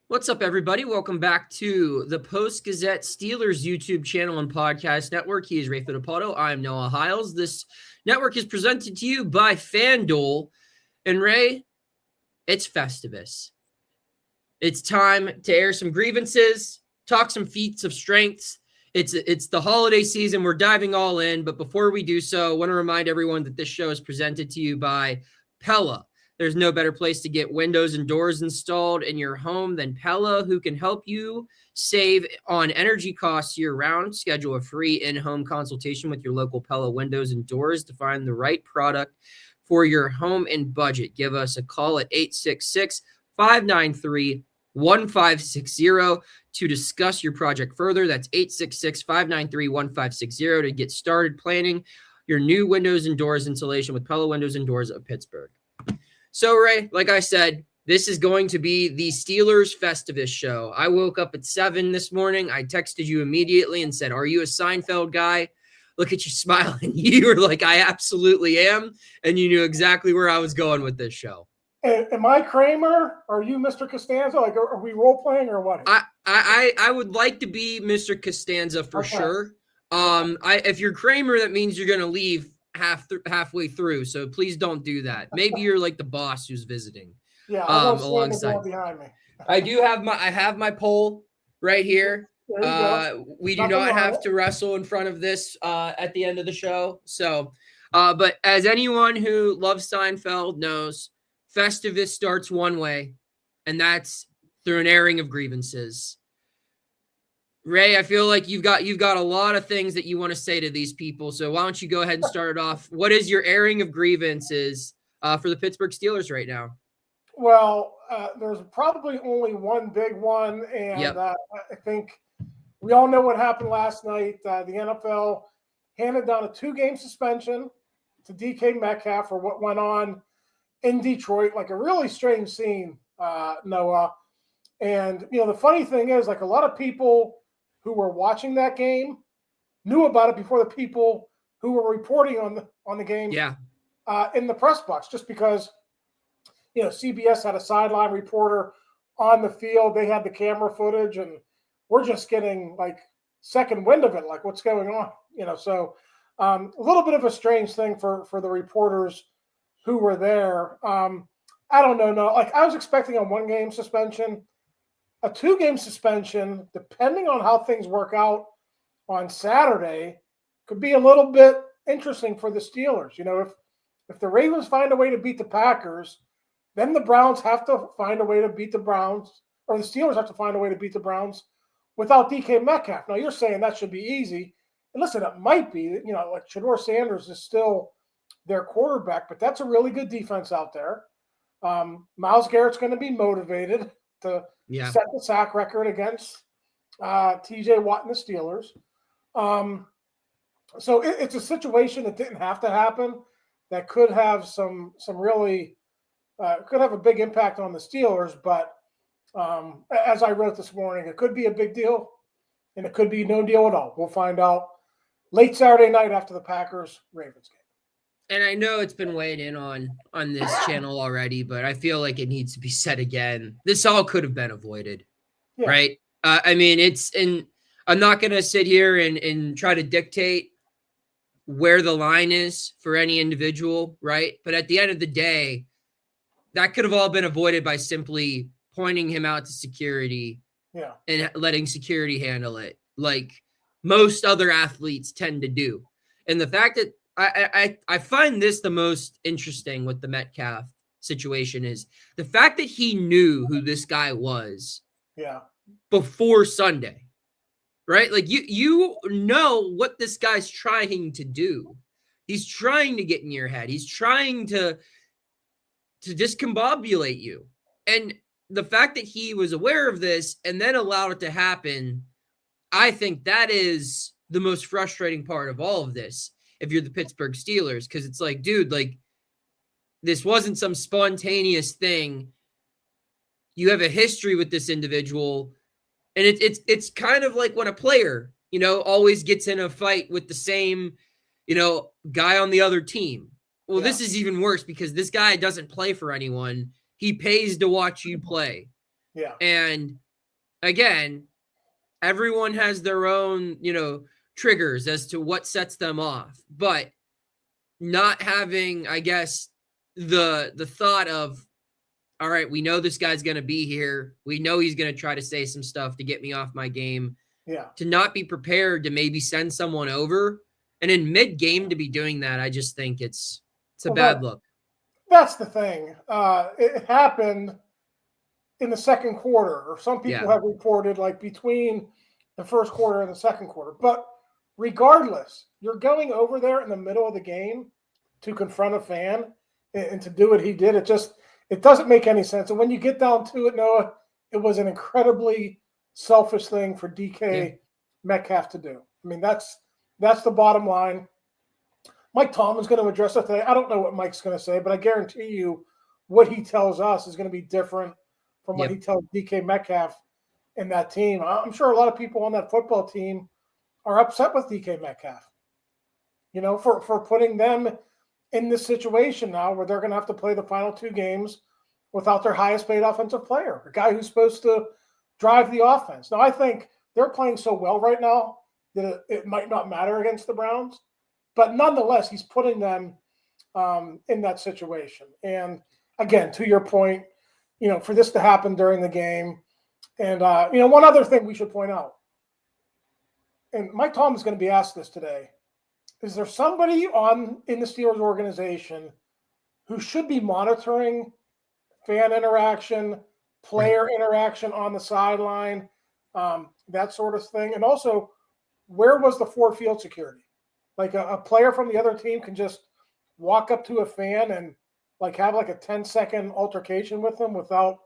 What's up, everybody? Welcome back to the Post-Gazette Steelers YouTube channel and podcast network. He is Ray Fittipaldo. I'm Noah Hiles. This network is presented to you by FanDuel. And Ray, it's Festivus. It's time to air some grievances, talk some feats of strengths. It's the holiday season. We're diving all in. But before we do so, I want to remind everyone that this show is presented to you by Pella. There's no better place to get windows and doors installed in your home than Pella, who can help you save on energy costs year-round. Schedule a free in-home consultation with your local Pella windows and doors to find the right product for your home and budget. Give us a call at 866-593-1560 to discuss your project further. That's 866-593-1560 to get started planning your new windows and doors installation with Pella Windows and Doors of Pittsburgh. So, Ray, like I said, this is going to be the Steelers Festivus show. I woke up at 7 this morning. I texted you immediately and said, "Are you a Seinfeld guy?" Look at you smiling. You were like, "I absolutely am." And you knew exactly where I was going with this show. Am I Kramer? Are you Mr. Costanza? Like, are we role playing or what? I would like to be Mr. Costanza for sure. If you're Kramer, that means you're going to leave halfway through, so please don't do that. Maybe you're like the boss who's visiting. Yeah, alongside behind me. I have my poll right here. We do not have to wrestle in front of this at the end of the show. So, but as anyone who loves Seinfeld knows, Festivus starts one way, and that's through an airing of grievances. Ray, I feel like you've got a lot of things that you want to say to these people. So why don't you go ahead and start it off? What is your airing of grievances for the Pittsburgh Steelers right now? Well, there's probably only one big one, and I think we all know what happened last night. The NFL handed down a 2-game suspension to DK Metcalf for what went on in Detroit, like a really strange scene, Noah. And, the funny thing is, like, a lot of people who were watching that game knew about it before the people who were reporting on the game in the press box, just because, CBS had a sideline reporter on the field. They had the camera footage, and we're just getting, like, second wind of it, like, what's going on? So a little bit of a strange thing for the reporters who were there. I don't know. No, like, I was expecting a 1-game suspension. A 2-game suspension, depending on how things work out on Saturday, could be a little bit interesting for the Steelers. If the Ravens find a way to beat the Packers, then the Browns have to find a way to beat the Browns, or the Steelers have to find a way to beat the Browns without DK Metcalf. Now, you're saying that should be easy. And listen, it might be. Like Shedeur Sanders is still their quarterback, but that's a really good defense out there. Myles Garrett's going to be motivated to set the sack record against TJ Watt and the Steelers. So it's a situation that didn't have to happen that could have some really could have a big impact on the Steelers. But as I wrote this morning, it could be a big deal and it could be no deal at all. We'll find out late Saturday night after the Packers-Ravens game. And I know it's been weighed in on this channel already, but I feel like it needs to be said again. This all could have been avoided, right? And I'm not going to sit here and try to dictate where the line is for any individual, right? But at the end of the day, that could have all been avoided by simply pointing him out to security and letting security handle it, like most other athletes tend to do. And the fact that I find this the most interesting with the Metcalf situation is the fact that he knew who this guy was before Sunday, right? Like you know what this guy's trying to do. He's trying to get in your head. He's trying to discombobulate you. And the fact that he was aware of this and then allowed it to happen, I think that is the most frustrating part of all of this. If you're the Pittsburgh Steelers, because it's like, dude, like this wasn't some spontaneous thing. You have a history with this individual, and it's kind of like when a player, always gets in a fight with the same, guy on the other team. Well, this is even worse because this guy doesn't play for anyone. He pays to watch you play. Yeah. And again, everyone has their own, triggers as to what sets them off, but not having, I guess, the thought of, all right, we know this guy's going to be here. We know he's going to try to say some stuff to get me off my game. Yeah. To not be prepared to maybe send someone over. And in mid-game to be doing that, I just think it's a bad look. That's the thing. It happened in the second quarter, or some people have reported like between the first quarter and the second quarter. But regardless, you're going over there in the middle of the game to confront a fan and to do what he did. It doesn't make any sense. And when you get down to it, Noah, it was an incredibly selfish thing for DK Metcalf to do. I mean, that's the bottom line. Mike Tomlin's going to address it today. I don't know what Mike's going to say, but I guarantee you what he tells us is going to be different from what he tells DK Metcalf and that team. I'm sure a lot of people on that football team are upset with DK Metcalf, for putting them in this situation now where they're going to have to play the final 2 games without their highest paid offensive player, a guy who's supposed to drive the offense. Now, I think they're playing so well right now that it might not matter against the Browns, but nonetheless, he's putting them in that situation. And again, to your point, for this to happen during the game. And, one other thing we should point out, and Mike Tomlin is going to be asked this today, is there somebody in the Steelers organization who should be monitoring fan interaction, player interaction on the sideline, that sort of thing? And also, where was the field security? Like a player from the other team can just walk up to a fan and have a 10-second altercation with them without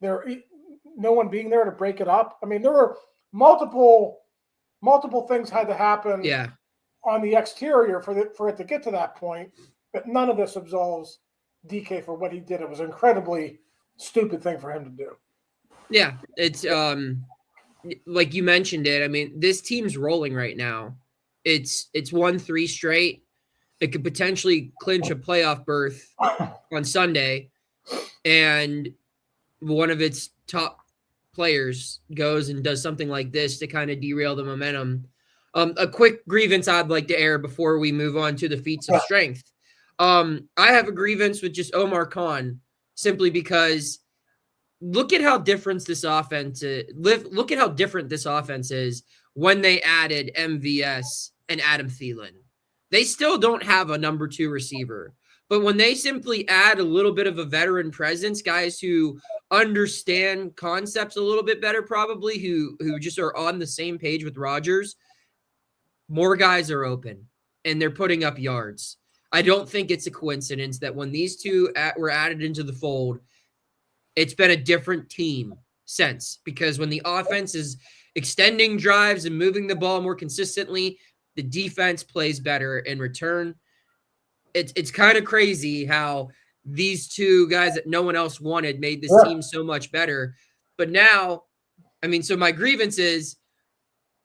no one being there to break it up. I mean, there were multiple things had to happen on the exterior for it to get to that point, but none of this absolves DK for what he did. It was an incredibly stupid thing for him to do. Yeah, it's like you mentioned it. I mean, this team's rolling right now. It's won 3 straight. It could potentially clinch a playoff berth on Sunday, and one of its top players goes and does something like this to kind of derail the momentum. A quick grievance I'd like to air before we move on to the feats of strength. I have a grievance with just Omar Khan, simply because look at how different this offense is. Look at how different this offense is when they added MVS and Adam Thielen. They still don't have a number 2 receiver, but when they simply add a little bit of a veteran presence, guys who understand concepts a little bit better, probably who just are on the same page with Rodgers, more guys are open and they're putting up yards. I don't think it's a coincidence that when these two were added into the fold, it's been a different team since, because when the offense is extending drives and moving the ball more consistently, the defense plays better in return. It's kind of crazy how these two guys that no one else wanted made this team so much better. But now, I mean, so my grievance is,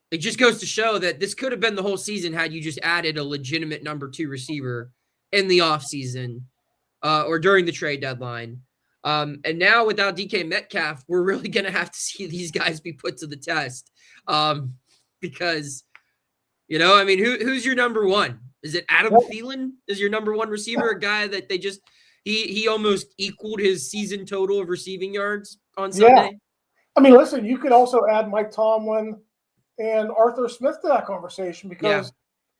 it just goes to show that this could have been the whole season had you just added a legitimate number 2 receiver in the offseason or during the trade deadline. And now without DK Metcalf, we're really going to have to see these guys be put to the test because, I mean, who's your number 1? Is it Adam Thielen is your number 1 receiver, a guy that they just he almost equaled his season total of receiving yards on Sunday? Yeah. I mean, listen, you could also add Mike Tomlin and Arthur Smith to that conversation because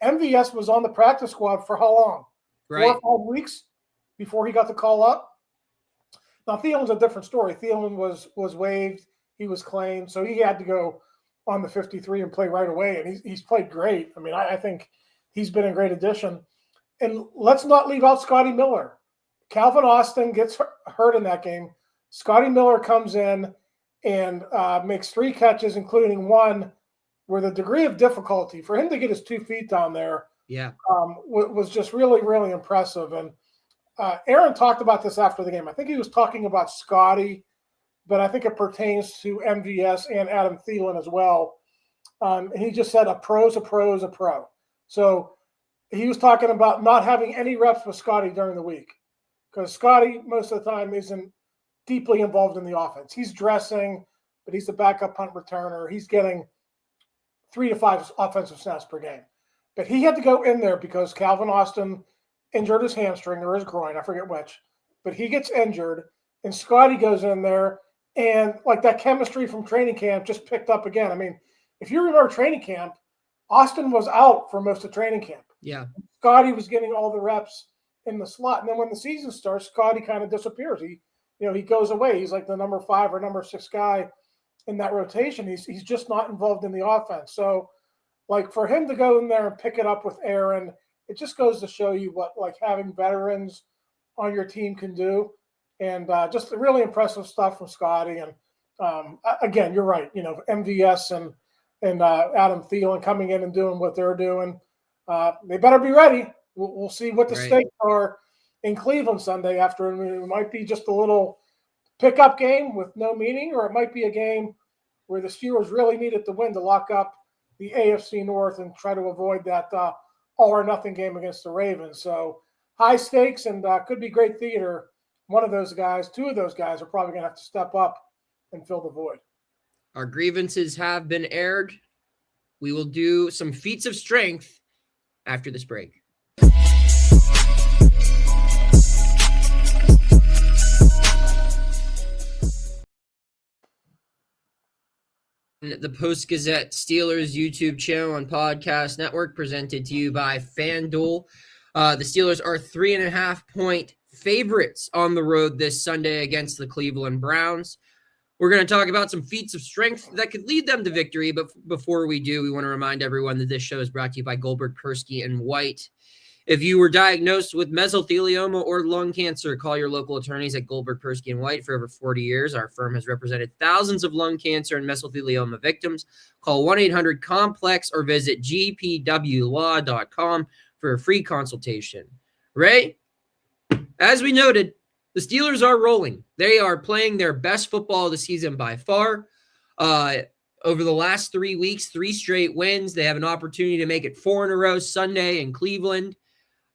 MVS was on the practice squad for how long? Right. 4 or 5 weeks before he got the call up. Now, Thielen's a different story. Thielen was waived. He was claimed. So he had to go on the 53 and play right away. And he's played great. I mean, I think he's been a great addition. And let's not leave out Scotty Miller. Calvin Austin gets hurt in that game. Scotty Miller comes in and makes 3 catches, including 1 where the degree of difficulty for him to get his 2 feet down there was just really, really impressive. And Aaron talked about this after the game. I think he was talking about Scotty, but I think it pertains to MVS and Adam Thielen as well. And he just said a pro's a pro is a pro. So he was talking about not having any reps with Scotty during the week because Scotty most of the time isn't deeply involved in the offense. He's dressing, but he's the backup punt returner. He's getting 3 to 5 offensive snaps per game. But he had to go in there because Calvin Austin injured his hamstring or his groin, I forget which. But he gets injured, and Scotty goes in there, and like that chemistry from training camp just picked up again. I mean, if you remember training camp, Austin was out for most of training camp. Yeah. Scotty was getting all the reps in the slot. And then when the season starts, Scotty kind of disappears. He goes away. He's like the number 5 or number 6 guy in that rotation. He's just not involved in the offense. So, like, for him to go in there and pick it up with Aaron, it just goes to show you what, like, having veterans on your team can do. And just really impressive stuff from Scotty. And, again, you're right. MVS and Adam Thielen coming in and doing what they're doing. They better be ready. We'll see what the stakes are in Cleveland Sunday after. It might be just a little pickup game with no meaning, or it might be a game where the Steelers really needed to win to lock up the AFC North and try to avoid that all or nothing game against the Ravens. So high stakes and could be great theater. One of those guys, 2 of those guys are probably going to have to step up and fill the void. Our grievances have been aired. We will do some feats of strength after this break. The Post-Gazette Steelers YouTube channel and podcast network, presented to you by FanDuel. The Steelers are 3.5-point favorites on the road this Sunday against the Cleveland Browns. We're going to talk about some feats of strength that could lead them to victory. But before we do, we want to remind everyone that this show is brought to you by Goldberg, Persky, and White. If you were diagnosed with mesothelioma or lung cancer, call your local attorneys at Goldberg, Persky, and White. For over 40 years, our firm has represented thousands of lung cancer and mesothelioma victims. Call 1-800-COMPLEX or visit gpwlaw.com for a free consultation. Ray, as we noted, the Steelers are rolling. They are playing their best football of the season by far. Over the last 3 weeks, 3 straight wins. They have an opportunity to make it 4 in a row Sunday in Cleveland.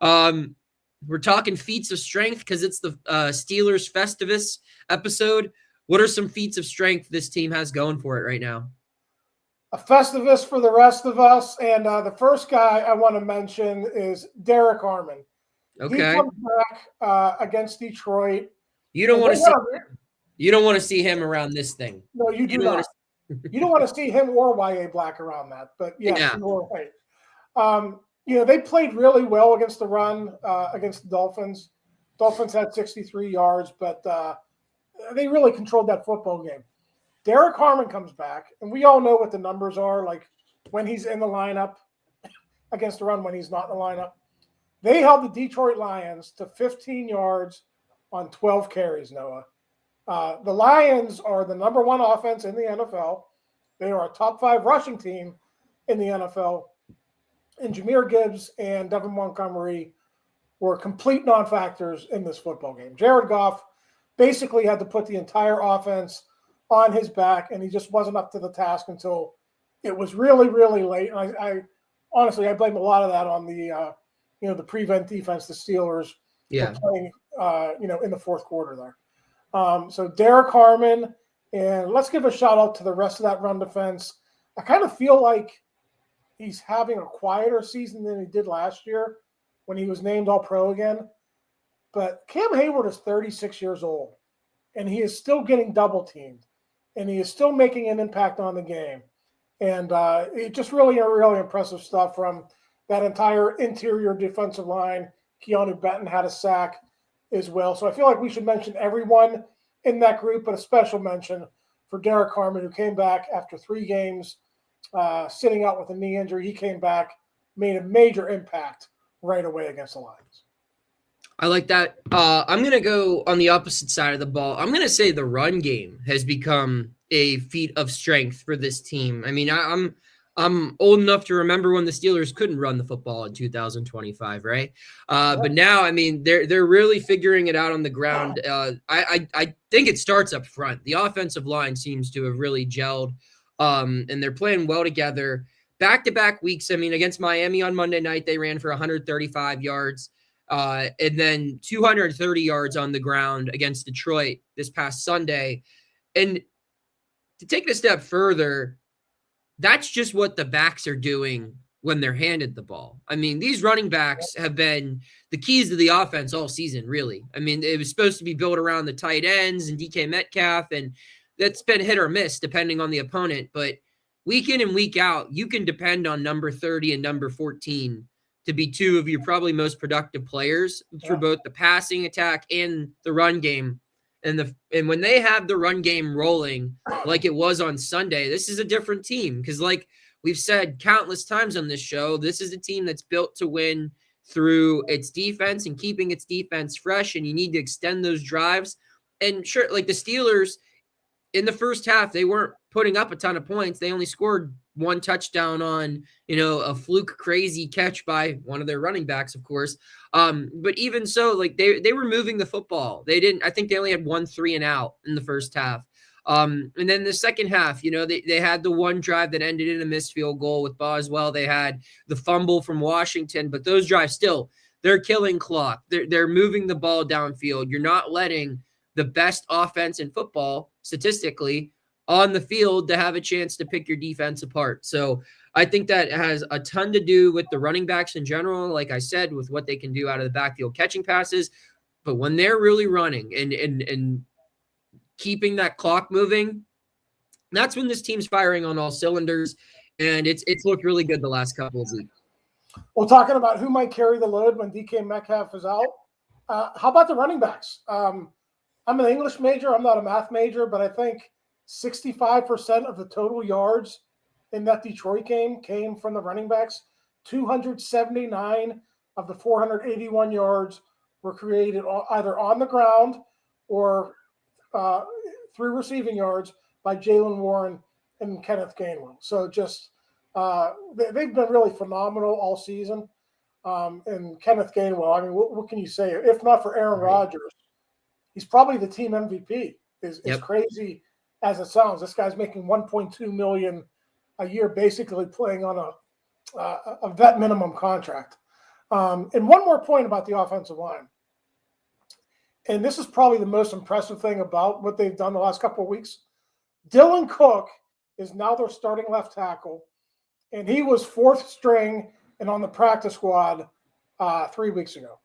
We're talking feats of strength because it's the Steelers Festivus episode. What are some feats of strength this team has going for it right now? A Festivus for the rest of us. And the first guy I want to mention is Derrick Harmon. Okay. He comes back against Detroit. You don't want to see him around this thing. No, you do not. You don't want to see him or Y.A. Black around that. But yes, you're right. They played really well against the run against the Dolphins. Dolphins had 63 yards, but they really controlled that football game. Derrick Harmon comes back, and we all know what the numbers are, like when he's in the lineup against the run, when he's not in the lineup. They held the Detroit Lions to 15 yards on 12 carries, Noah. The Lions are the number 1 offense in the NFL. They are a top 5 rushing team in the NFL. And Jahmyr Gibbs and Devin Montgomery were complete non-factors in this football game. Jared Goff basically had to put the entire offense on his back, and he just wasn't up to the task until it was really, really late. And I honestly blame a lot of that on the the prevent defense the Steelers were playing in the fourth quarter there. So Derrick Harmon, and let's give a shout out to the rest of that run defense. I kind of feel like he's having a quieter season than he did last year when he was named All-Pro again. But Cam Heyward is 36 years old, and he is still getting double-teamed, and he is still making an impact on the game. And it just really impressive stuff from that entire interior defensive line. Keeanu Benton had a sack as well. So I feel like we should mention everyone in that group, but a special mention for Derrick Harmon, who came back after 3 games, sitting out with a knee injury. He came back, made a major impact right away against the Lions. I like that. I'm going to go on the opposite side of the ball. I'm going to say the run game has become a feat of strength for this team. I mean, I'm old enough to remember when the Steelers couldn't run the football in 2025, right? But now, I mean, they're really figuring it out on the ground. I think it starts up front. The offensive line seems to have really gelled, and they're playing well together. Back-to-back weeks, I mean, against Miami on Monday night, they ran for 135 yards. and then 230 yards on the ground against Detroit this past Sunday. And to take it a step further, that's just what the backs are doing when they're handed the ball. I mean, these running backs have been the keys to the offense all season, really. I mean, it was supposed to be built around the tight ends and DK Metcalf, and that's been hit or miss depending on the opponent. But week in and week out, you can depend on number 30 and number 14 to be two of your probably most productive players for both the passing attack and the run game. And when they have the run game rolling like it was on Sunday, this is a different team. Because like we've said countless times on this show, this is a team that's built to win through its defense and keeping its defense fresh, and you need to extend those drives. And sure, like the Steelers in the first half, they weren't putting up a ton of points. They only scored one touchdown on, a fluke crazy catch by one of their running backs, of course. But even so, like they were moving the football. I think they only had 1 3-and-out in the first half. And then the second half, they had the one drive that ended in a missed field goal with Boswell. They had the fumble from Washington, but those drives still, they're killing clock. They're moving the ball downfield. You're not letting the best offense in football statistically on the field to have a chance to pick your defense apart. So I think that has a ton to do with the running backs in general, like I said, with what they can do out of the backfield catching passes. But when they're really running and keeping that clock moving, that's when this team's firing on all cylinders. And it's looked really good the last couple of weeks. Well, talking about who might carry the load when DK Metcalf is out, how about the running backs? I'm an English major. I'm not a math major, but I think 65% of the total yards in that Detroit game came from the running backs. 279 of the 481 yards were created either on the ground or through receiving yards by Jaylen Warren and Kenneth Gainwell. So just they've been really phenomenal all season. And Kenneth Gainwell, I mean, what can you say? If not for Aaron Rodgers, he's probably the team MVP. Is crazy as it sounds. This guy's making $1.2 million a year, basically playing on a vet minimum contract. And one more point about the offensive line. And this is probably the most impressive thing about what they've done the last couple of weeks. Dylan Cook is now their starting left tackle, and he was fourth string and on the practice squad 4 weeks ago.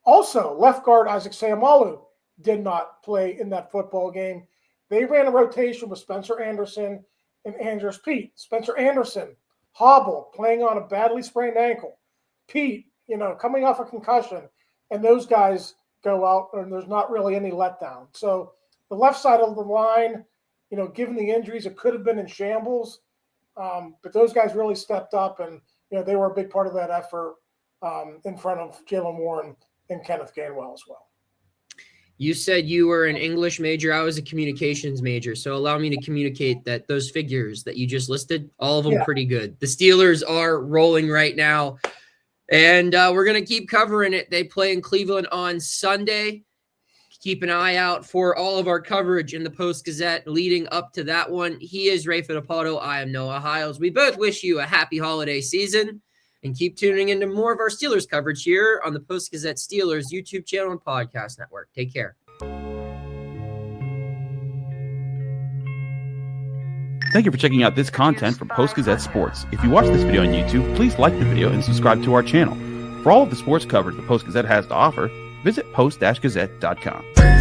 Also, left guard Isaac Seumalo did not play in that football game. They ran a rotation with Spencer Anderson and Andrews Pete. Spencer Anderson, hobble, playing on a badly sprained ankle. Pete, coming off a concussion. And those guys go out, and there's not really any letdown. So the left side of the line, given the injuries, it could have been in shambles. But those guys really stepped up, and they were a big part of that effort in front of Jaylen Warren and Kenneth Gainwell as well. You said you were an English major. I was a communications major. So allow me to communicate that those figures that you just listed, all of them pretty good. The Steelers are rolling right now, and we're going to keep covering it. They play in Cleveland on Sunday. Keep an eye out for all of our coverage in the Post-Gazette leading up to that one. He is Ray Fittipaldo. I am Noah Hiles. We both wish you a happy holiday season, and keep tuning into more of our Steelers coverage here on the Post-Gazette Steelers YouTube channel and podcast network. Take care. Thank you for checking out this content from Post-Gazette Sports. If you watch this video on YouTube, please like the video and subscribe to our channel. For all of the sports coverage the Post-Gazette has to offer, visit post-gazette.com.